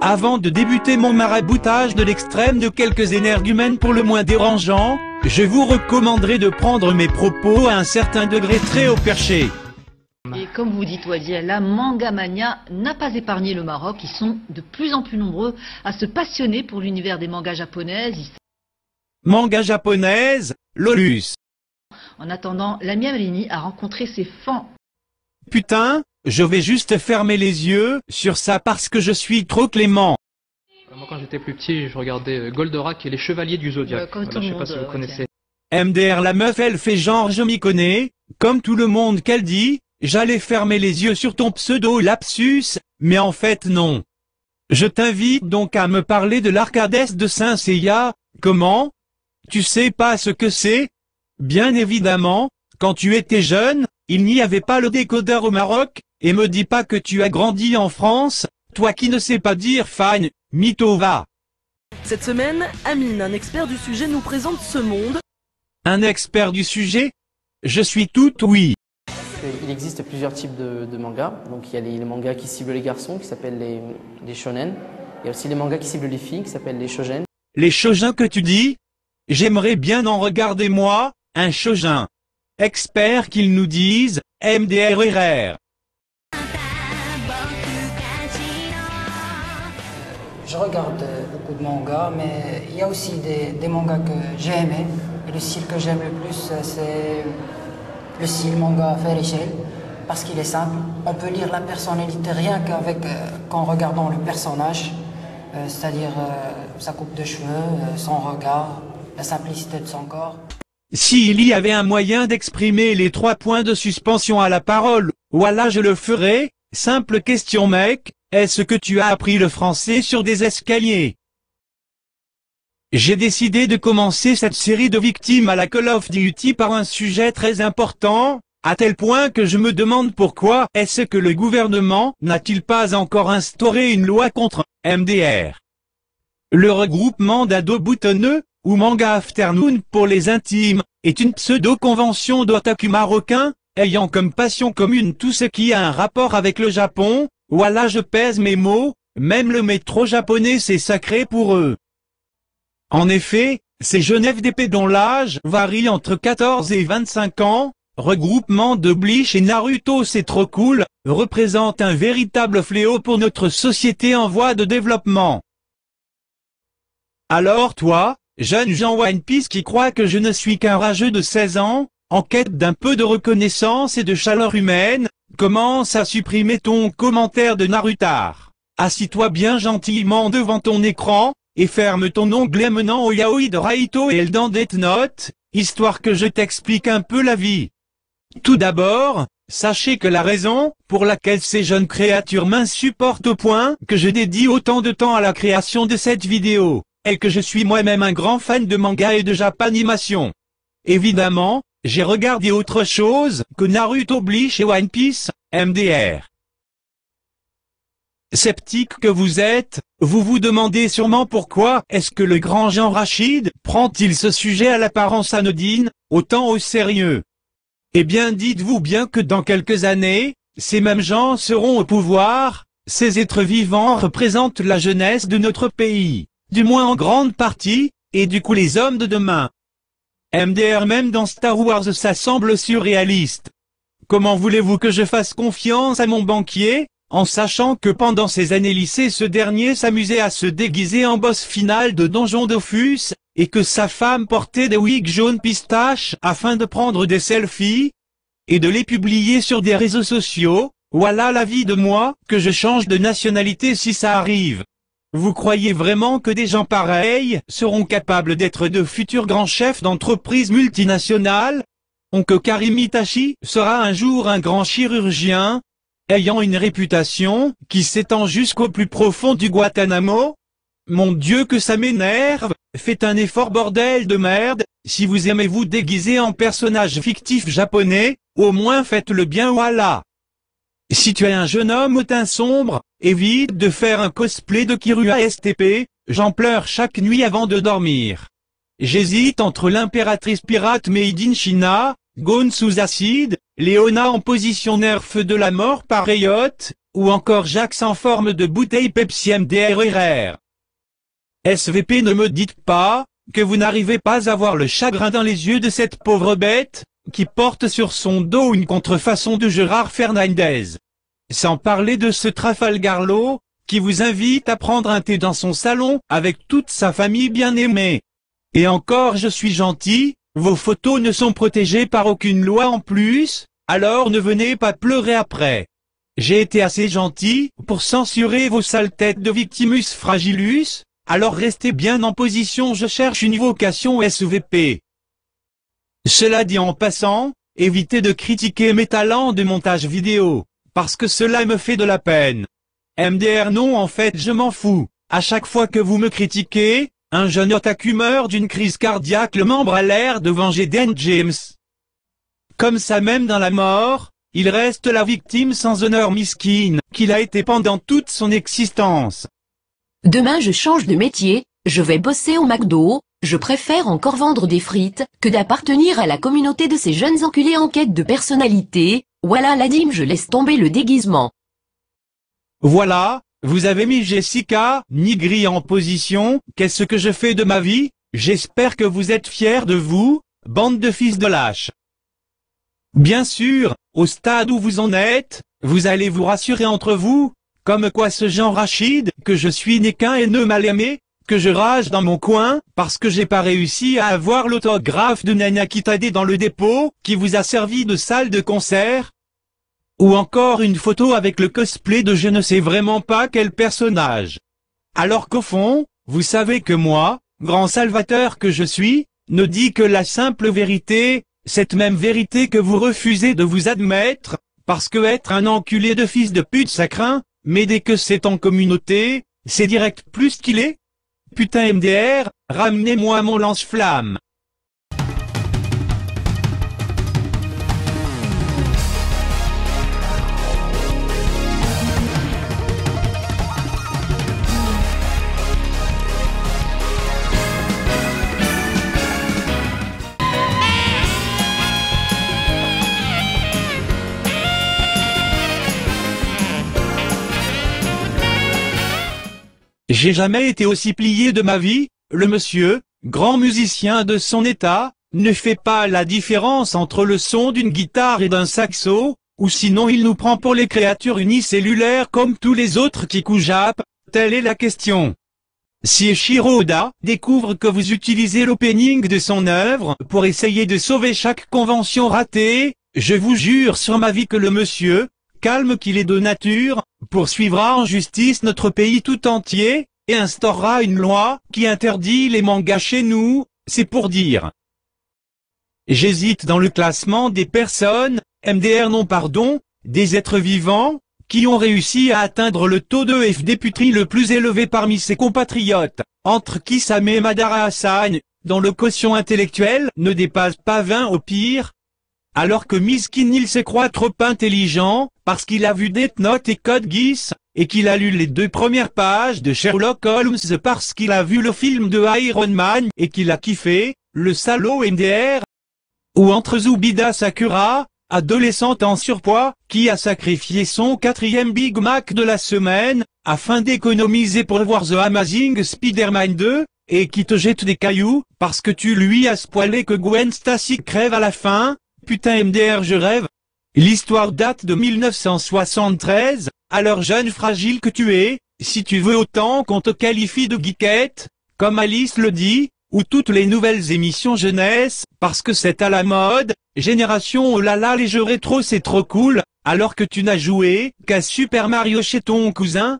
Avant de débuter mon maraboutage de l'extrême de quelques énergumènes pour le moins dérangeants, je vous recommanderais de prendre mes propos à un certain degré très haut perché. Et comme vous dites Wadiel, la Mangamania n'a pas épargné le Maroc. Ils sont de plus en plus nombreux à se passionner pour l'univers des mangas japonaises. Manga japonaise, Lolus. En attendant, Lamia Malini a rencontré ses fans. Putain, je vais juste fermer les yeux sur ça parce que je suis trop clément. Moi quand j'étais plus petit, je regardais Goldorak et les Chevaliers du Zodiaque. Comme tout Je le sais pas monde, si vous connaissez. MDR la meuf elle fait genre je m'y connais, comme tout le monde qu'elle dit, j'allais fermer les yeux sur ton pseudo lapsus, mais en fait non. Je t'invite donc à me parler de l'Arcadès de Saint-Seiya. Comment? Tu sais pas ce que c'est? Bien évidemment, quand tu étais jeune, il n'y avait pas le décodeur au Maroc, et me dis pas que tu as grandi en France, toi qui ne sais pas dire fine, mytho va. Cette semaine, Amine, un expert du sujet, nous présente ce monde. Un expert du sujet? Je suis tout oui. Il existe plusieurs types de mangas. Donc il y a les mangas qui ciblent les garçons, qui s'appellent les shonen. Il y a aussi les mangas qui ciblent les filles, qui s'appellent les shonen. Les shoujins que tu dis? J'aimerais bien en regarder moi, un shoujin. Expert qu'ils nous disent, MDRRR. Je regarde beaucoup de mangas, mais il y a aussi des mangas que j'ai aimés. Et le style que j'aime le plus, c'est le style manga Fairy Tail, parce qu'il est simple. On peut lire la personnalité rien qu'en regardant le personnage, c'est-à-dire sa coupe de cheveux, son regard, la simplicité de son corps. S'il y avait un moyen d'exprimer les 3 points de suspension à la parole, voilà je le ferais. Simple question mec, est-ce que tu as appris le français sur des escaliers? J'ai décidé de commencer cette série de victimes à la Call of Duty par un sujet très important, à tel point que je me demande pourquoi est-ce que le gouvernement n'a-t-il pas encore instauré une loi contre MDR. Le regroupement d'ados boutonneux, ou Manga Afternoon pour les intimes, est une pseudo-convention d'otaku marocains, ayant comme passion commune tout ce qui a un rapport avec le Japon. Voilà je pèse mes mots, même le métro japonais c'est sacré pour eux. En effet, ces jeunes FDP dont l'âge varie entre 14 et 25 ans, regroupement de Bleach et Naruto c'est trop cool, représente un véritable fléau pour notre société en voie de développement. Alors toi, jeune Jean One Piece qui croit que je ne suis qu'un rageux de 16 ans, en quête d'un peu de reconnaissance et de chaleur humaine, commence à supprimer ton commentaire de Narutar. Assis-toi bien gentiment devant ton écran, et ferme ton onglet menant au yaoi de Raito et dans Death Note, histoire que je t'explique un peu la vie. Tout d'abord, sachez que la raison pour laquelle ces jeunes créatures m'insupportent au point que je dédie autant de temps à la création de cette vidéo, est que je suis moi-même un grand fan de manga et de japanimation. Évidemment, j'ai regardé autre chose que Naruto, Bleach et One Piece, MDR. Sceptique que vous êtes, vous vous demandez sûrement pourquoi est-ce que le grand Jean Rachid prend-il ce sujet à l'apparence anodine, autant au sérieux. Eh bien dites-vous bien que dans quelques années, ces mêmes gens seront au pouvoir, ces êtres vivants représentent la jeunesse de notre pays, du moins en grande partie, et du coup les hommes de demain. MDR même dans Star Wars ça semble surréaliste. Comment voulez-vous que je fasse confiance à mon banquier, en sachant que pendant ses années lycée ce dernier s'amusait à se déguiser en boss final de Donjon Dofus, et que sa femme portait des wigs jaunes pistache afin de prendre des selfies, et de les publier sur des réseaux sociaux? Voilà l'avis de moi, que je change de nationalité si ça arrive. Vous croyez vraiment que des gens pareils seront capables d'être de futurs grands chefs d'entreprise multinationales? Que Karim Itachi sera un jour un grand chirurgien, ayant une réputation qui s'étend jusqu'au plus profond du Guantanamo? Mon Dieu que ça m'énerve, faites un effort bordel de merde, si vous aimez vous déguiser en personnage fictif japonais, au moins faites-le bien voilà. Si tu es un jeune homme au teint sombre, évite de faire un cosplay de Kirua STP, j'en pleure chaque nuit avant de dormir. J'hésite entre l'impératrice pirate Made in China, Gone sous acide, Léona en position nerf de la mort par Riot, ou encore Jax en forme de bouteille Pepsi MDRRR. SVP, ne me dites pas que vous n'arrivez pas à voir le chagrin dans les yeux de cette pauvre bête, qui porte sur son dos une contrefaçon de Gérard Fernandez. Sans parler de ce Trafalgarlo, qui vous invite à prendre un thé dans son salon avec toute sa famille bien-aimée. Et encore, je suis gentil, vos photos ne sont protégées par aucune loi en plus, alors ne venez pas pleurer après. J'ai été assez gentil pour censurer vos sales têtes de Victimus Fragilus, alors restez bien en position, je cherche une vocation SVP. Cela dit en passant, évitez de critiquer mes talents de montage vidéo, parce que cela me fait de la peine. MDR non, en fait je m'en fous, à chaque fois que vous me critiquez, un jeune otaku meurt d'une crise cardiaque, le membre a l'air de venger Dan James. Comme ça, même dans la mort, il reste la victime sans honneur misquine qu'il a été pendant toute son existence. Demain je change de métier, je vais bosser au McDo, je préfère encore vendre des frites que d'appartenir à la communauté de ces jeunes enculés en quête de personnalité. Voilà la dîme, je laisse tomber le déguisement. Voilà, vous avez mis Jessica Nigri en position, qu'est-ce que je fais de ma vie? J'espère que vous êtes fiers de vous, bande de fils de lâches. Bien sûr, au stade où vous en êtes, vous allez vous rassurer entre vous, comme quoi ce Jean Rachid, que je suis n'est qu'un haineux mal aimé, que je rage dans mon coin, parce que j'ai pas réussi à avoir l'autographe de Nana Kitade dans le dépôt, qui vous a servi de salle de concert. Ou encore une photo avec le cosplay de je ne sais vraiment pas quel personnage. Alors qu'au fond, vous savez que moi, grand salvateur que je suis, ne dis que la simple vérité, cette même vérité que vous refusez de vous admettre, parce que être un enculé de fils de pute ça craint, mais dès que c'est en communauté, c'est direct plus qu'il est. Putain MDR, ramenez-moi mon lance-flamme. J'ai jamais été aussi plié de ma vie, le monsieur, grand musicien de son état, ne fait pas la différence entre le son d'une guitare et d'un saxo, ou sinon il nous prend pour les créatures unicellulaires comme tous les autres qui jappent, telle est la question. Si Eiichiro Oda découvre que vous utilisez l'opening de son œuvre pour essayer de sauver chaque convention ratée, je vous jure sur ma vie que le monsieur, calme qu'il est de nature, poursuivra en justice notre pays tout entier, et instaurera une loi qui interdit les mangas chez nous, c'est pour dire. J'hésite dans le classement des personnes, MDR non pardon, des êtres vivants, qui ont réussi à atteindre le taux de FD putri le plus élevé parmi ses compatriotes, entre Kisame et Madara Hassan, dont le quotient intellectuel ne dépasse pas 20 au pire. Alors que Miskin il se croit trop intelligent, parce qu'il a vu Death Note et Code Geass, et qu'il a lu les 2 premières pages de Sherlock Holmes parce qu'il a vu le film de Iron Man et qu'il a kiffé, le salaud MDR. Ou entre Zubida Sakura, adolescente en surpoids, qui a sacrifié son 4e Big Mac de la semaine, afin d'économiser pour voir The Amazing Spider-Man 2, et qui te jette des cailloux, parce que tu lui as spoilé que Gwen Stacy crève à la fin. Putain MDR je rêve. L'histoire date de 1973, alors jeune fragile que tu es, si tu veux autant qu'on te qualifie de geekette, comme Alice le dit, ou toutes les nouvelles émissions jeunesse, parce que c'est à la mode, génération oh là là les jeux rétro c'est trop cool, alors que tu n'as joué qu'à Super Mario chez ton cousin,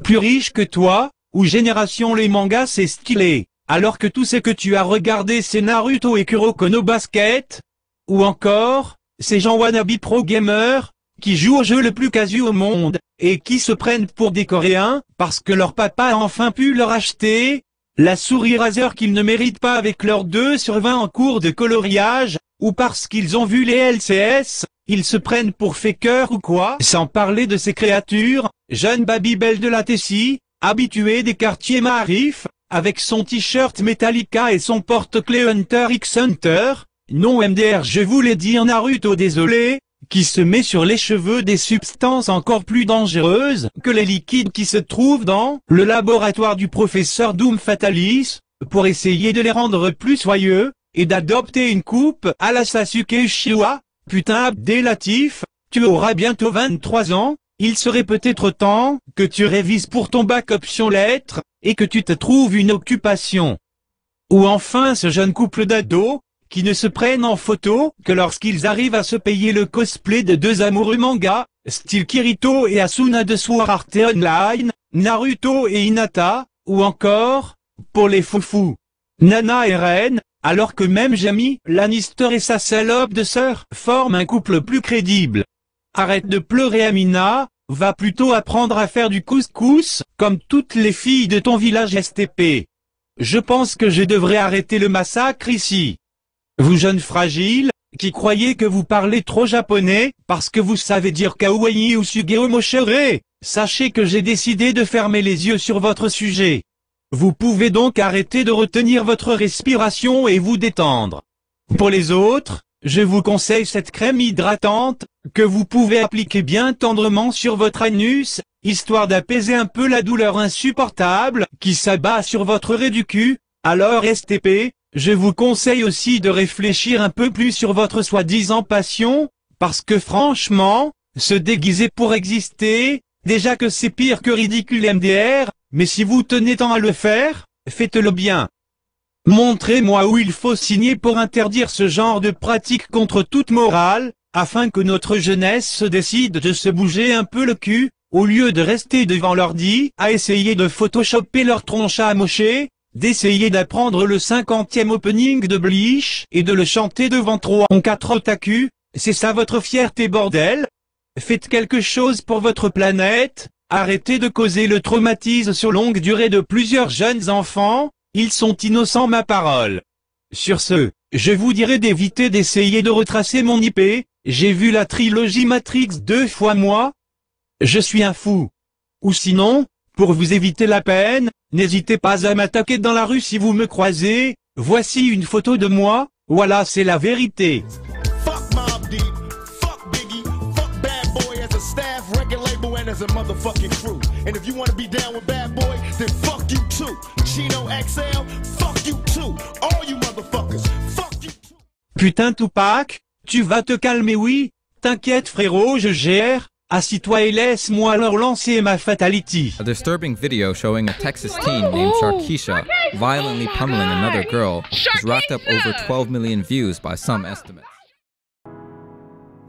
plus riche que toi, ou génération les mangas c'est stylé, alors que tout ce que tu as regardé c'est Naruto et Kuroko no Basket. Ou encore, ces gens wannabe pro gamers, qui jouent au jeu le plus casu au monde, et qui se prennent pour des Coréens, parce que leur papa a enfin pu leur acheter la souris Razer qu'ils ne méritent pas avec leurs 2/20 en cours de coloriage, ou parce qu'ils ont vu les LCS, ils se prennent pour fakers ou quoi. Sans parler de ces créatures, jeune Babybel de la Tessie, habituée des quartiers Maarif, avec son t-shirt Metallica et son porte-clés Hunter x Hunter, non MDR je voulais dire Naruto désolé, qui se met sur les cheveux des substances encore plus dangereuses que les liquides qui se trouvent dans le laboratoire du professeur Doom Fatalis, pour essayer de les rendre plus soyeux, et d'adopter une coupe à la Sasuke Uchiha. Putain Abdelatif, tu auras bientôt 23 ans, il serait peut-être temps que tu révises pour ton bac option lettres, et que tu te trouves une occupation. Ou enfin ce jeune couple d'ados, qui ne se prennent en photo que lorsqu'ils arrivent à se payer le cosplay de deux amoureux manga, style Kirito et Asuna de Sword Art Online, Naruto et Hinata, ou encore, pour les foufous, Nana et Ren, alors que même Jamie Lannister et sa salope de sœur forment un couple plus crédible. Arrête de pleurer Amina, va plutôt apprendre à faire du couscous, comme toutes les filles de ton village STP. Je pense que je devrais arrêter le massacre ici. Vous jeunes fragiles, qui croyez que vous parlez trop japonais, parce que vous savez dire kawaii ou sugeo moshere, sachez que j'ai décidé de fermer les yeux sur votre sujet. Vous pouvez donc arrêter de retenir votre respiration et vous détendre. Pour les autres, je vous conseille cette crème hydratante, que vous pouvez appliquer bien tendrement sur votre anus, histoire d'apaiser un peu la douleur insupportable qui s'abat sur votre raie du cul. Alors STP, je vous conseille aussi de réfléchir un peu plus sur votre soi-disant passion, parce que franchement, se déguiser pour exister, déjà que c'est pire que ridicule MDR, mais si vous tenez tant à le faire, faites-le bien. Montrez-moi où il faut signer pour interdire ce genre de pratique contre toute morale, afin que notre jeunesse se décide de se bouger un peu le cul, au lieu de rester devant l'ordi à essayer de photoshopper leur tronche à mocher, d'essayer d'apprendre le 50e opening de Bleach et de le chanter devant 3 ou 4 otaku. C'est ça votre fierté bordel? Faites quelque chose pour votre planète, arrêtez de causer le traumatisme sur longue durée de plusieurs jeunes enfants, ils sont innocents ma parole. Sur ce, je vous dirai d'éviter d'essayer de retracer mon IP, j'ai vu la trilogie Matrix 2 fois moi. Je suis un fou. Ou sinon, pour vous éviter la peine, n'hésitez pas à m'attaquer dans la rue si vous me croisez, voici une photo de moi, voilà c'est la vérité. As a motherfucking crew. And if you want to be down with Bad Boy, then fuck you too. Chino XL, fuck you too. All you motherfuckers, fuck you too. Putain Tupac, tu vas te calmer oui? T'inquiète frérot, je gère. Assis-toi et laisse-moi alors lancer ma fatality. A disturbing video showing a Texas teen named Sharkeisha violently pummeling another girl has racked up over 12 million views by some estimates.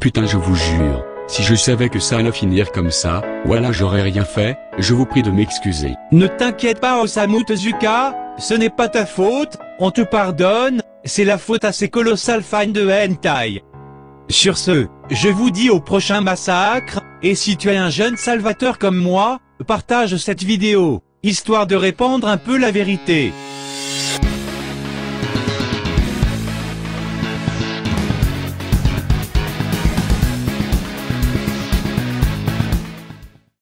Putain je vous jure. Si je savais que ça allait finir comme ça, voilà j'aurais rien fait, je vous prie de m'excuser. Ne t'inquiète pas Osamu Tezuka, ce n'est pas ta faute, on te pardonne, c'est la faute à ces colossales fans de hentai. Sur ce, je vous dis au prochain massacre, et si tu es un jeune salvateur comme moi, partage cette vidéo, histoire de répandre un peu la vérité.